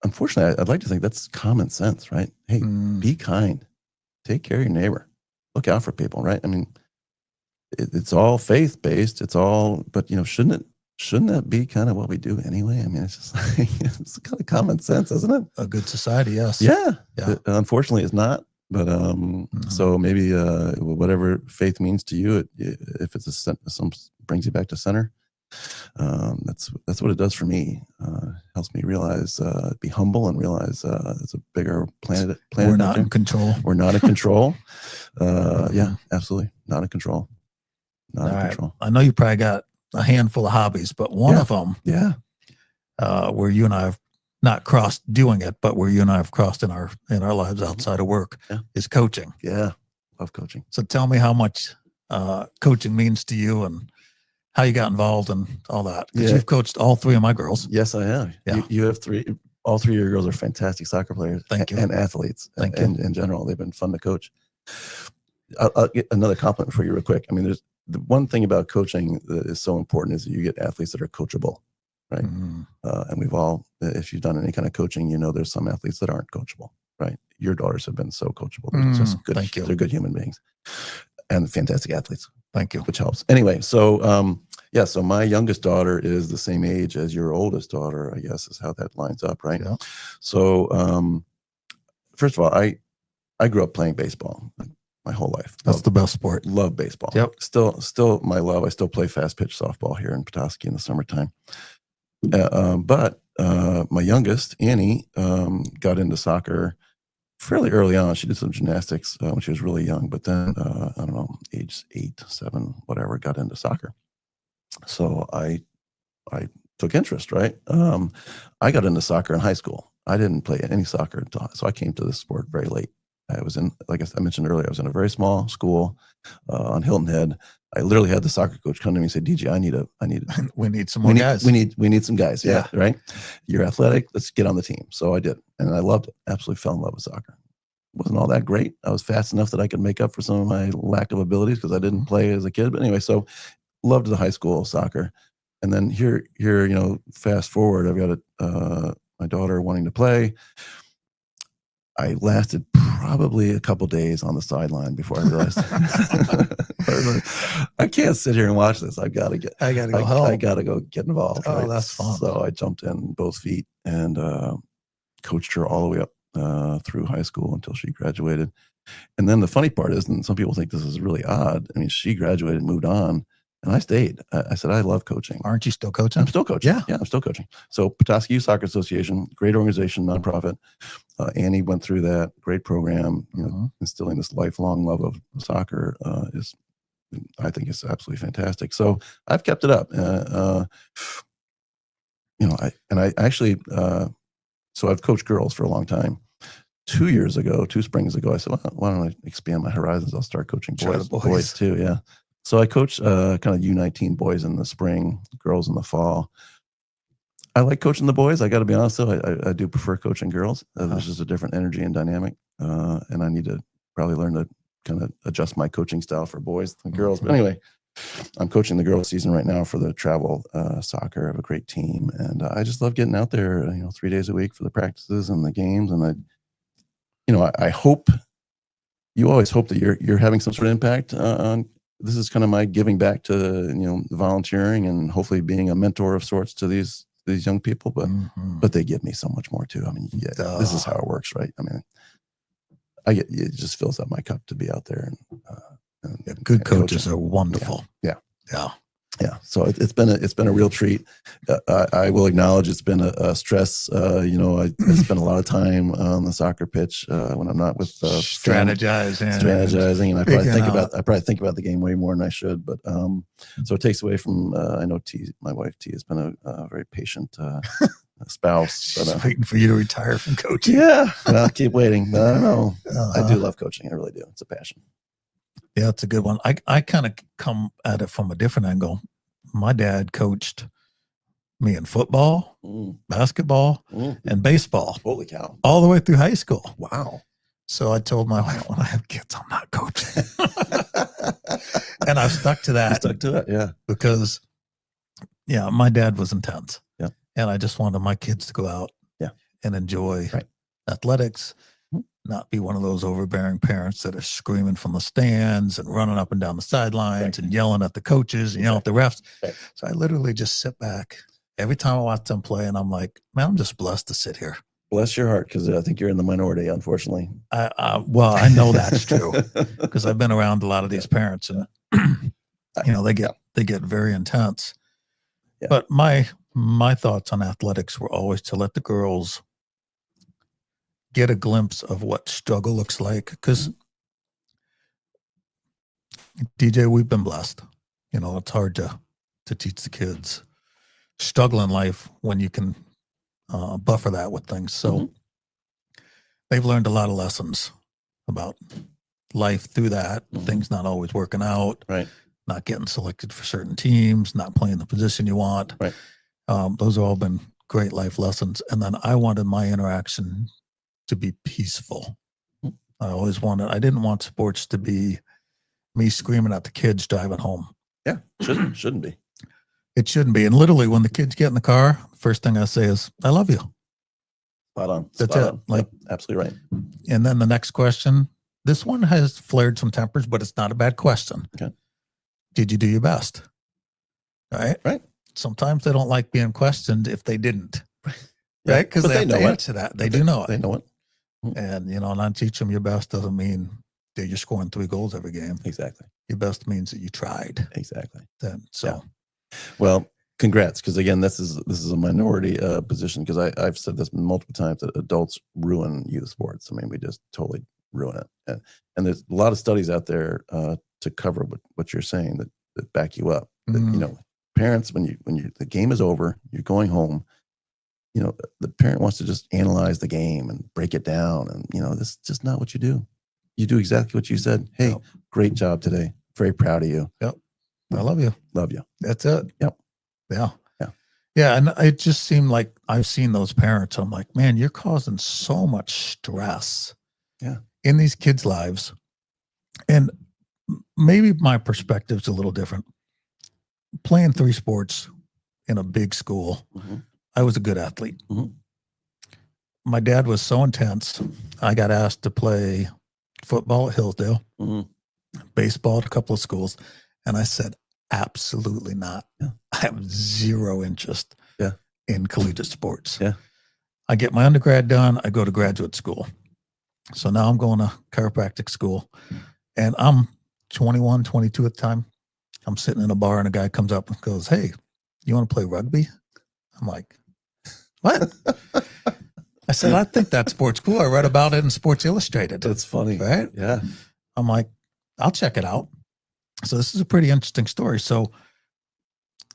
Unfortunately, I'd like to think that's common sense, right? Hey, be kind, take care of your neighbor, look out for people, right? I mean, it's all faith based. It's all, but shouldn't that be kind of what we do anyway? I mean, it's just like, it's kind of common sense, isn't it? A good society, yes. Yeah. Unfortunately, it's not. But so maybe whatever faith means to you, if it's some brings you back to center, that's what it does for me. Helps me realize, be humble and realize it's a bigger planet. We're not in control. We're not in control. Yeah, absolutely not in control. Not in control. I know you probably got a handful of hobbies, but one of them, where you and I have not crossed doing it, but where you and I have crossed in our lives outside of work, is coaching. Yeah, love coaching. So tell me how much coaching means to you and how you got involved and all that. Because you've coached all three of my girls. Yes, I have. Yeah. You have three. All three of your girls are fantastic soccer players. Thank you. And athletes. Thank you. In general, they've been fun to coach. I'll get another compliment for you real quick. I mean, there's the one thing about coaching that is so important is that you get athletes that are coachable, right? And we've all, if you've done any kind of coaching, there's some athletes that aren't coachable, right? Your daughters have been so coachable. They're just good. Thank you. They're good human beings and fantastic athletes. Thank you. Which helps. Anyway, so so my youngest daughter is the same age as your oldest daughter, I guess, is how that lines up, right? Yeah. So first of all, I grew up playing baseball my whole life. That's the best sport. Love baseball. Yep. Still my love. I still play fast pitch softball here in Petoskey in the summertime. But my youngest, Annie, got into soccer fairly early on. She did some gymnastics when she was really young, but then, I don't know, age 8, 7, whatever, got into soccer. So I took interest, right? I got into soccer in high school. I didn't play any soccer until, so I came to this sport very late. I was in, like I mentioned earlier, I was in a very small school on Hilton Head. I literally had the soccer coach come to me and say, DJ, we need some more guys. We need some guys. Yeah. Right. You're athletic. Let's get on the team. So I did. And I loved it. Absolutely fell in love with soccer. Wasn't all that great. I was fast enough that I could make up for some of my lack of abilities because I didn't play as a kid. But anyway, so loved the high school soccer. And then here, fast forward, I've got my daughter wanting to play. I lasted probably a couple days on the sideline before I realized I can't sit here and watch this. I gotta go help. I gotta go get involved. Oh, right? That's fun. So I jumped in both feet and coached her all the way up through high school until she graduated. And then the funny part is, and some people think this is really odd, I mean, she graduated and moved on. And I stayed. I said, I love coaching. Aren't you still coaching? I'm still coaching. Yeah, I'm still coaching. So Petoskey Youth Soccer Association, great organization, nonprofit. Annie went through that, great program. Instilling this lifelong love of soccer I think it's absolutely fantastic. So I've kept it up. I actually, so I've coached girls for a long time. 2 springs ago, I said, well, why don't I expand my horizons? I'll start coaching Try the boys, boys. too. Yeah. So I coach kind of U19 boys in the spring, girls in the fall. I like coaching the boys. I got to be honest, though, I do prefer coaching girls. There's just a different energy and dynamic. And I need to probably learn to kind of adjust my coaching style for boys and girls. But anyway, I'm coaching the girls season right now for the travel soccer. I have a great team. And I just love getting out there, 3 days a week for the practices and the games. And I hope, you always hope that you're having some sort of impact on. This is kind of my giving back to volunteering and hopefully being a mentor of sorts to these young people. But they give me so much more too. I mean, this is how it works, right? I mean, it just fills up my cup to be out there. And good coaches are wonderful. Yeah. So it's been a real treat. I will acknowledge it's been a stress. I spend a lot of time on the soccer pitch when I'm not with strategizing, and I probably think about the game way more than I should. But so it takes away from. I know my wife T has been a very patient spouse. She's waiting for you to retire from coaching. Yeah, I'll keep waiting. But I don't know. I do love coaching. I really do. It's a passion. Yeah, it's a good one. I kind of come at it from a different angle. My dad coached me in football, basketball, and baseball. Holy cow. All the way through high school. Wow. So I told my wife, when I have kids, I'm not coaching. And I've stuck to that. You stuck to it, yeah. Because, my dad was intense. Yeah. And I just wanted my kids to go out and enjoy athletics. Not be one of those overbearing parents that are screaming from the stands and running up and down the sidelines and yelling at the coaches and yelling at the refs. Right. So I literally just sit back every time I watch them play, and I'm like, man, I'm just blessed to sit here. Bless your heart, because I think you're in the minority, unfortunately. Well, I know that's true because I've been around a lot of these parents, and they get very intense. Yeah. But my thoughts on athletics were always to let the girls get a glimpse of what struggle looks like. Because DJ, we've been blessed. It's hard to teach the kids struggle in life when you can buffer that with things. So they've learned a lot of lessons about life through that. Things not always working out, right? Not getting selected for certain teams, not playing the position you want. Right. Those have all been great life lessons. And then I wanted my interaction to be peaceful. I didn't want sports to be me screaming at the kids driving home. Yeah, shouldn't be. It shouldn't be. And literally when the kids get in the car, the first thing I say is, I love you. Spot on. That's it. Like, absolutely right. And then the next question, this one has flared some tempers, but it's not a bad question. Okay. Did you do your best? All right. Right. Sometimes they don't like being questioned if they didn't. Right. Because they have to answer that. They do know it. They know it. And, and I teach them your best doesn't mean that you're scoring 3 goals every game. Exactly. Your best means that you tried. Exactly. Well, congrats. Because again, this is a minority position, because I've said this multiple times that adults ruin youth sports. I mean, we just totally ruin it. And there's a lot of studies out there to cover what you're saying that back you up. That, parents, when the game is over, you're going home, the parent wants to just analyze the game and break it down. And, this is just not what you do. You do exactly what you said. Hey, great job today. Very proud of you. Yep. I love you. Love you. That's it. Yep. Yeah. And it just seemed like I've seen those parents. I'm like, man, you're causing so much stress in these kids' lives. And maybe my perspective's a little different. Playing 3 sports in a big school, I was a good athlete. My dad was so intense. I got asked to play football at Hillsdale, baseball at a couple of schools. And I said, absolutely not. Yeah. I have zero interest in collegiate sports. Yeah. I get my undergrad done. I go to graduate school. So now I'm going to chiropractic school. And I'm 21, 22 at the time. I'm sitting in a bar and a guy comes up and goes, hey, you want to play rugby? I'm like, what? I said, I think that sport's cool. I read about it in Sports Illustrated. That's funny. Right? Yeah. I'm like, I'll check it out. So this is a pretty interesting story. So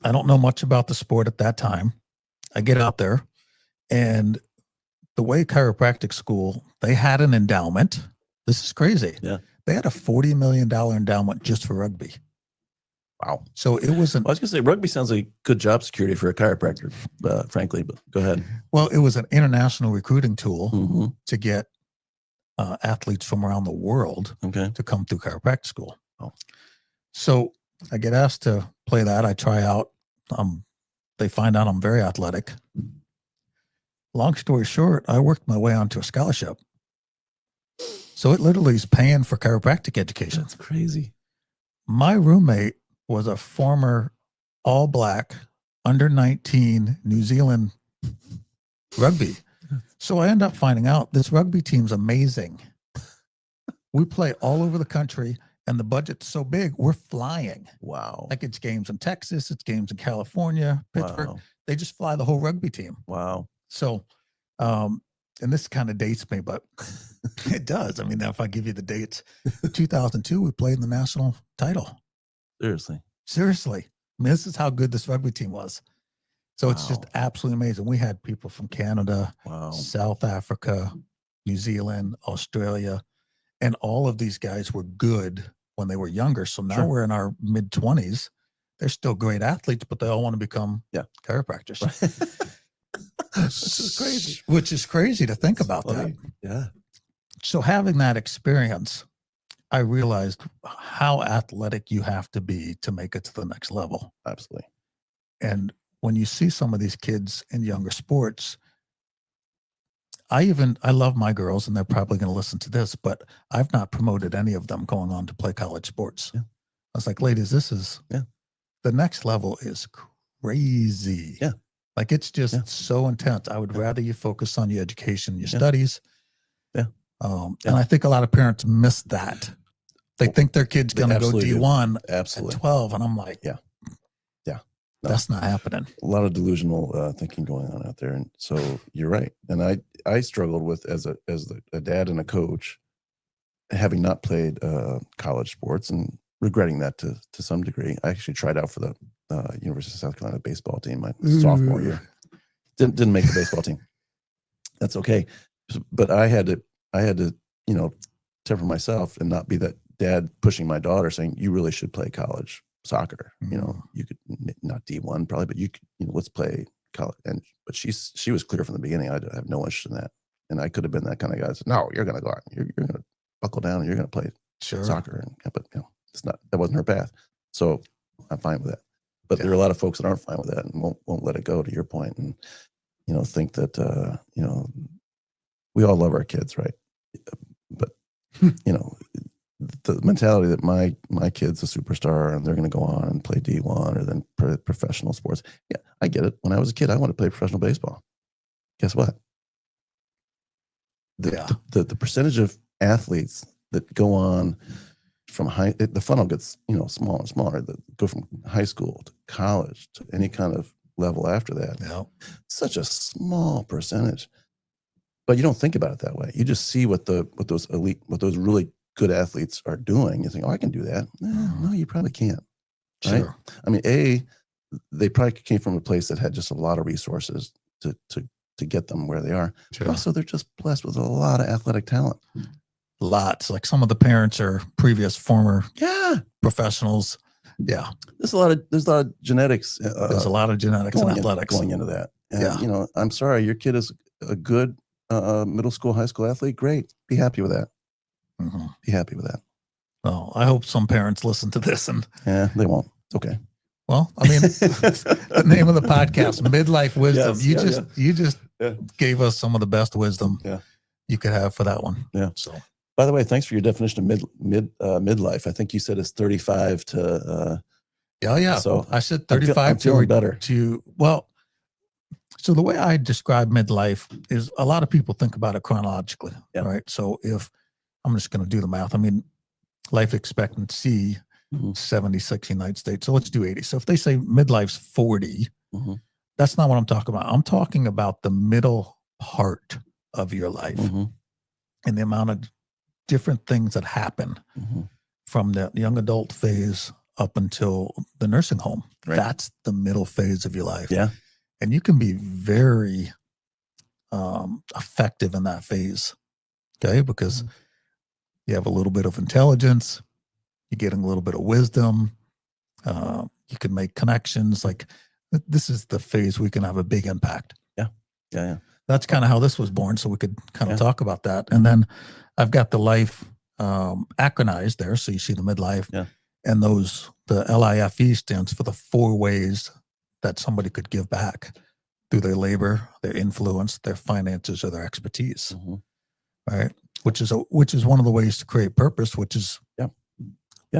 I don't know much about the sport at that time. I get out there, and the way chiropractic school, they had an endowment. This is crazy. Yeah. They had a $40 million endowment just for rugby. Wow. So it wasn't, I was going to say rugby sounds like good job security for a chiropractor, frankly, but go ahead. well, it was an international recruiting tool Mm-hmm. to get athletes from around the world Okay. to come through chiropractic school. Oh. So I get asked to play that. I try out. They find out I'm very athletic. Long story short, I worked my way onto a scholarship. So it literally is paying for chiropractic education. That's crazy. My roommate was a former All Black under 19 New Zealand rugby. So I end up finding out this rugby team's amazing. We play all over the country and the budget's so big, we're flying. Wow. Like it's games in Texas, it's games in California, Pittsburgh. Wow. They just fly the whole rugby team. Wow. So, and this kind of dates me, but it does. I mean, if I give you the dates, 2002, we played in the national title. Seriously. I mean, this is how good this rugby team was. So it's just absolutely amazing. We had people from Canada, South Africa, New Zealand, Australia, and all of these guys were good when they were younger. So now we're in our mid 20s. They're still great athletes, but they all want to become chiropractors. This is crazy. Which is crazy to think about that. Yeah. So having that experience, I realized how athletic you have to be to make it to the next level. Absolutely. And when you see some of these kids in younger sports, I love my girls, and they're probably going to listen to this, but I've not promoted any of them going on to play college sports. Yeah. I was like, ladies, this is the next level is crazy. Yeah. Like it's just so intense. I would rather you focus on your education, your studies. Yeah. And I think a lot of parents miss that. They think their kid's going to go D1 at 12. And I'm like, that's not happening. A lot of delusional thinking going on out there. And so you're right. And I struggled with as a dad and a coach, having not played college sports and regretting that to some degree. I actually tried out for the University of South Carolina baseball team my sophomore year. Didn't make the baseball team. That's okay. But I had to, temper myself and not be that dad pushing my daughter saying, you really should play college soccer. You could not D1 probably, but you could, let's play college. But she was clear from the beginning. I have no interest in that. And I could have been that kind of guy that said, no, you're going to go out. You're going to buckle down and you're going to play soccer. But that wasn't her path. So I'm fine with that. But there are a lot of folks that aren't fine with that and won't let it go, to your point, and think that we all love our kids, right? But the mentality that my kid's a superstar and they're going to go on and play D1 or then professional sports. Yeah, I get it. When I was a kid, I wanted to play professional baseball. Guess what? The percentage of athletes that go on from the funnel gets smaller and smaller, that go from high school to college to any kind of level after that. Yeah. Such a small percentage. But you don't think about it that way. You just see what those really good athletes are doing. You think, oh, I can do that. No, you probably can't. Right? Sure. I mean, they probably came from a place that had just a lot of resources to get them where they are. Sure. But also, they're just blessed with a lot of athletic talent. Lots. Like some of the parents are previous former professionals. Yeah. There's a lot of genetics. There's a lot of genetics and athletics going into that. And, I'm sorry, your kid is a good middle school, high school athlete. Great. Be happy with that. Mm-hmm. Be happy with that. Well, I hope some parents listen to this and they won't. It's okay. Well, I mean, the name of the podcast, Midlife Wisdom. Yes, you just gave us some of the best wisdom you could have for that one. Yeah. So, by the way, thanks for your definition of midlife. I think you said it's 35 to. Yeah. So I said 35 I'm feeling better. So the way I describe midlife is a lot of people think about it chronologically, right? So if I'm just going to do the math, I mean, life expectancy, 76 United States. So let's do 80. So if they say midlife's 40, that's not what I'm talking about. I'm talking about the middle part of your life and the amount of different things that happen from the young adult phase up until the nursing home. Right. That's the middle phase of your life. Yeah. And you can be very effective in that phase. Okay. Because you have a little bit of intelligence, you're getting a little bit of wisdom. You can make connections. Like this is the phase we can have a big impact. Yeah. That's kind of how this was born. So we could kind of Yeah. talk about that. And then I've got the life acronized there. So you see the midlife. Yeah. And the LIFE stands for the 4 ways that somebody could give back through their labor, their influence, their finances, or their expertise. Right. Which is one of the ways to create purpose, which is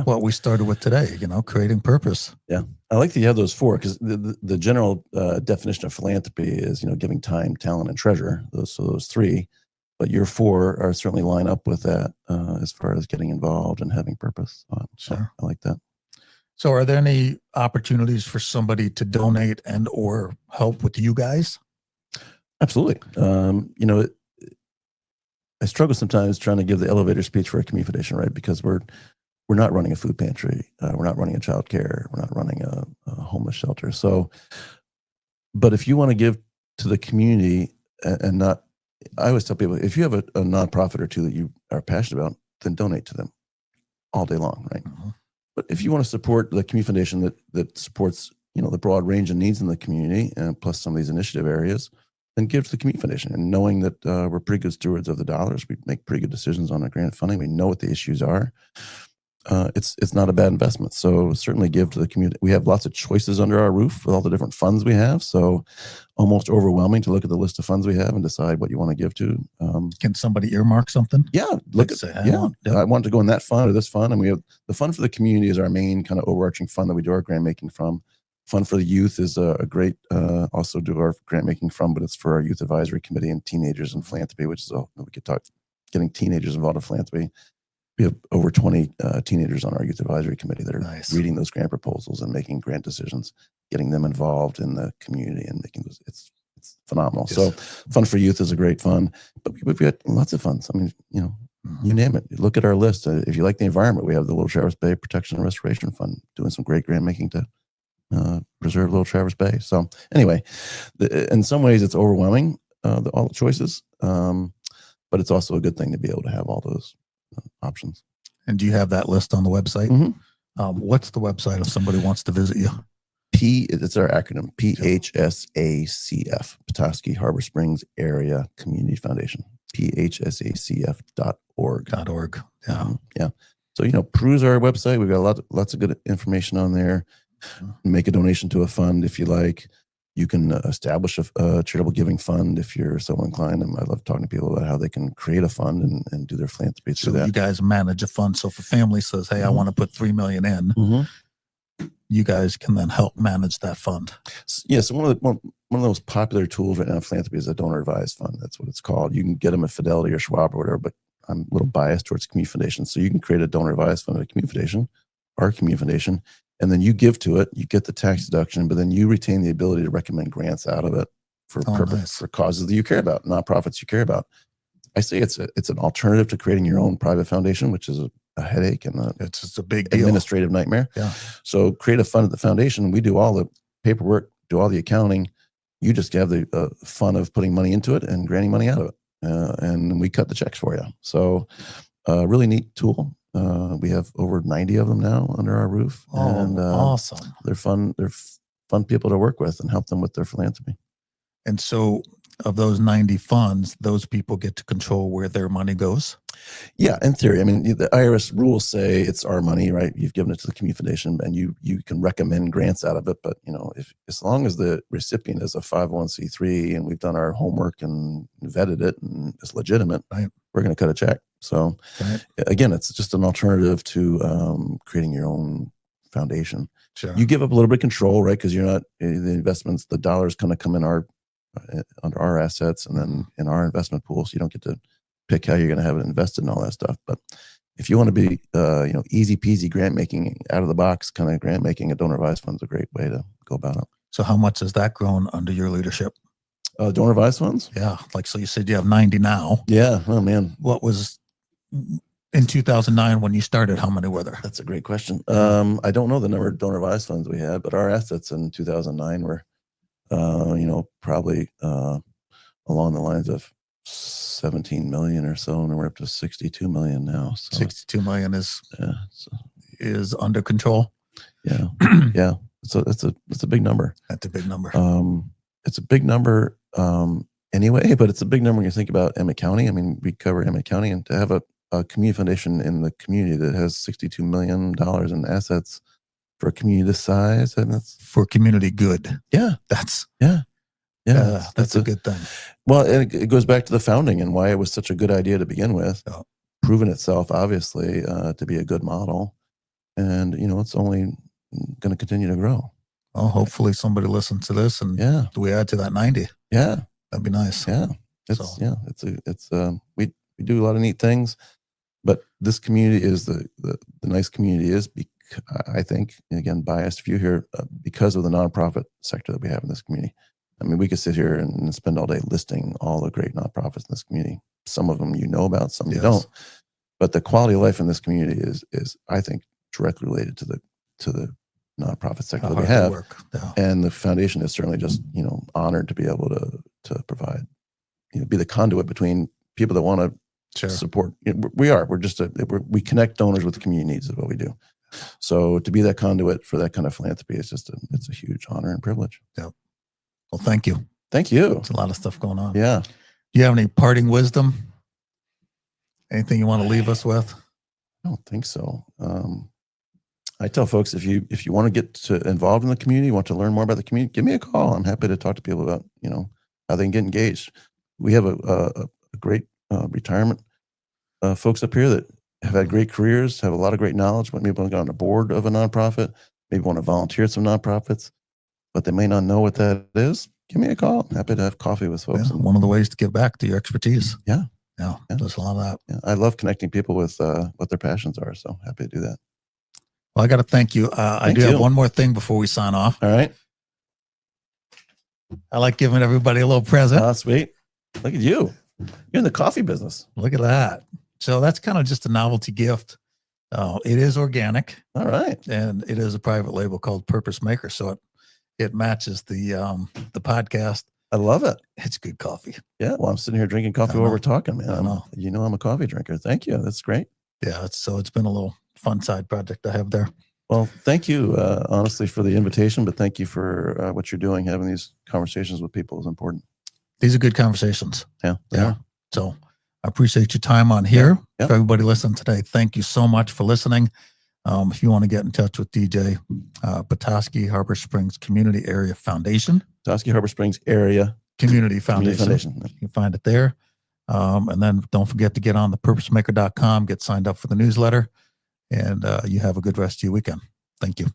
what we started with today, creating purpose. Yeah. I like that you have those 4, because the general definition of philanthropy is, giving time, talent, and treasure. Those 3, but your 4 are certainly line up with that as far as getting involved and having purpose. Sure. I like that. So are there any opportunities for somebody to donate and or help with you guys? Absolutely. I struggle sometimes trying to give the elevator speech for a community foundation, right? Because we're not running a food pantry. We're not running a child care. We're not running a homeless shelter. So, but if you want to give to the community and not, I always tell people, if you have a nonprofit or 2 that you are passionate about, then donate to them all day long, right? But if you want to support the community foundation that supports, the broad range of needs in the community, and plus some of these initiative areas, then give to the community foundation. And knowing that we're pretty good stewards of the dollars, we make pretty good decisions on our grant funding. We know what the issues are. It's not a bad investment. So certainly give to the community. We have lots of choices under our roof with all the different funds we have. So almost overwhelming to look at the list of funds we have and decide what you want to give to. Can somebody earmark something? Yeah. I want to go in that fund or this fund. And we have the fund for the community is our main kind of overarching fund that we do our grant making from. Fund for the youth is a great, also do our grant making from, but it's for our youth advisory committee and teenagers and philanthropy, which is we could talk getting teenagers involved in philanthropy. We have over 20 teenagers on our youth advisory committee that are reading those grant proposals and making grant decisions, getting them involved in the community and making those. It's phenomenal. Yes. So Fund for Youth is a great fund, but we've got lots of funds. I mean, you name it. Look at our list. If you like the environment, we have the Little Traverse Bay Protection and Restoration Fund doing some great grant making to preserve Little Traverse Bay. So anyway, in some ways it's overwhelming, all the choices, but it's also a good thing to be able to have all those options. And do you have that list on the website? What's the website if somebody wants to visit you? It's our acronym, PHSACF, Petoskey-Harbor Springs Area Community Foundation, phsacf.org. Yeah. So, peruse our website. We've got lots of good information on there. Make a donation to a fund if you like. You can establish a charitable giving fund if you're so inclined. And I love talking to people about how they can create a fund and do their philanthropy through that. You guys manage a fund. So if a family says, hey, I want to put $3 million in, you guys can then help manage that fund. Yeah. So one of the most popular tools right now in philanthropy is a donor advised fund. That's what it's called. You can get them at Fidelity or Schwab or whatever, but I'm a little biased towards community foundations. So you can create a donor advised fund at a community foundation, our community foundation, and then you give to it, you get the tax deduction, but then you retain the ability to recommend grants out of it for for causes that you care about, nonprofits you care about. I say it's an alternative to creating your own private foundation, which is a headache and it's just a big deal. Administrative nightmare. Yeah. So create a fund at the foundation. We do all the paperwork, do all the accounting. You just have the fun of putting money into it and granting money out of it, and we cut the checks for you. So really neat tool. We have over 90 of them now under our roof. And awesome. They're fun. They're fun people to work with and help them with their philanthropy. And so of those 90 funds, those people get to control where their money goes? Yeah, in theory. I mean, the IRS rules say it's our money, right? You've given it to the community foundation and you can recommend grants out of it. But, as long as the recipient is a 501c3 and we've done our homework and vetted it and it's legitimate, we're going to cut a check. So again, it's just an alternative to creating your own foundation. Sure. You give up a little bit of control, right? Because you're not the investments, the dollars kind of come in under our assets and then in our investment pool. So you don't get to pick how you're going to have it invested and all that stuff. But if you want to be, easy peasy grant making, out of the box kind of grant making, a donor advised fund is a great way to go about it. So how much has that grown under your leadership? Donor advised funds? Yeah. So you said you have 90 now. Yeah. Oh man. What was in 2009 when you started? How many were there? That's a great question. I don't know the number of donor advised funds we had, but our assets in 2009 were, probably along the lines of 17 million or so, and we're up to 62 million now. So 62 million yeah, is under control. yeah, yeah. So it's a big number. That's a big number. It's a big number anyway, but it's a big number when you think about Emmett County. I mean, we cover Emmett County, and to have a community foundation in the community that has $62 million in assets for a community this size, and that's for community good. Yeah, That's that's a good thing. Well, and it goes back to the founding and why it was such a good idea to begin with. Oh. Proven itself, obviously, to be a good model, and it's only going to continue to grow. Well, hopefully somebody listens to this and we add to that 90. Yeah, that'd be nice. Yeah, we do a lot of neat things, but this community is the nice community is, I think, again, biased view here, because of the nonprofit sector that we have in this community. I mean, we could sit here and spend all day listing all the great nonprofits in this community. Some of them you know about, some you don't. But the quality of life in this community is I think, directly related to the nonprofit sector that we have. And the foundation is certainly just honored to be able to provide, be the conduit between people that want to support. We connect donors with community needs is what we do. So to be that conduit for that kind of philanthropy is it's a huge honor and privilege. Yep. Well, thank you. Thank you. There's a lot of stuff going on. Yeah. Do you have any parting wisdom? Anything you want to leave us with? I don't think so. I tell folks, if you want to get involved in the community, want to learn more about the community, give me a call. I'm happy to talk to people about, how they can get engaged. We have a great retirement folks up here that have had great careers, have a lot of great knowledge, but maybe want to get on the board of a nonprofit, maybe want to volunteer at some nonprofits, but they may not know what that is. Give me a call. I'm happy to have coffee with folks. Yeah, one of the ways to give back to your expertise. Yeah. There's a lot of that. Yeah, I love connecting people with what their passions are. So happy to do that. Well, I got to thank you. I do have one more thing before we sign off. All right. I like giving everybody a little present. Oh, sweet. Look at you. You're in the coffee business. Look at that. So that's kind of just a novelty gift. It is organic. All right. And it is a private label called Purpose Maker. So it matches the podcast. I love it. It's good coffee. Yeah. Well, I'm sitting here drinking coffee while we're talking, man. I know. I'm a coffee drinker. Thank you. That's great. Yeah. It's been a little fun side project I have there. Well, thank you, honestly, for the invitation, but thank you for what you're doing. Having these conversations with people is important. These are good conversations. Yeah. So I appreciate your time on here. Yeah. For everybody listening today, thank you so much for listening. If you want to get in touch with DJ, Petoskey-Harbor Springs Community Area Foundation. Petoskey-Harbor Springs Area Community Foundation. You can find it there. And then don't forget to get on the purposemaker.com, get signed up for the newsletter, and you have a good rest of your weekend. Thank you.